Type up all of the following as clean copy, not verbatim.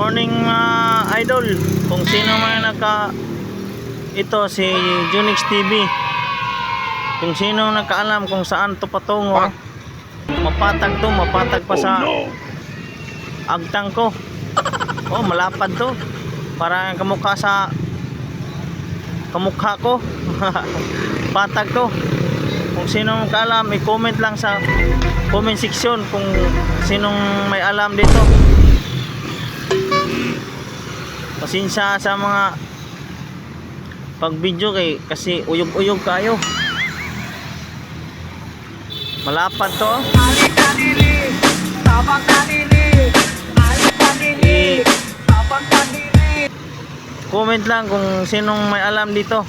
morning idol. Kung sino man ito si Junix TV. Kung sino nakaalam kung saan to patungo, mapatag to, mapatag pa sa agtang ko. Oh, malapad to. Parang kamukha sa kamukha ko. Patag to. Kung sino nakaalam, i-comment lang sa comment section kung sinong may alam dito. Pasensya sa mga pag video kasi uyog-uyog kayo. Malapad to. Comment lang kung sinong may alam dito.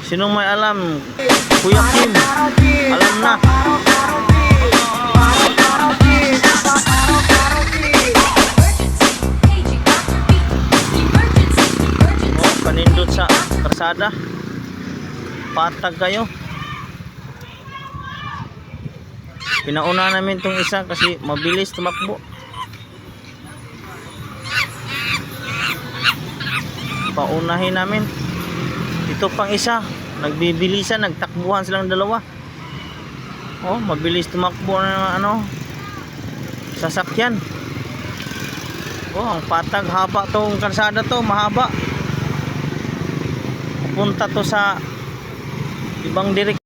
Sinong may alam? Kuya Kim, alam na. Panindot sa karsada, patag kayo. Pinauna namin tong isa kasi mabilis tumakbo. Paunahin namin. Ito pang isa, nagbibilisan, nagtakbuhan silang dalawa. Oh, mabilis tumakbo ng sasakyan. Oh, ang patag, haba tong karsada to, mahaba. Punta to sa ibang direksyon.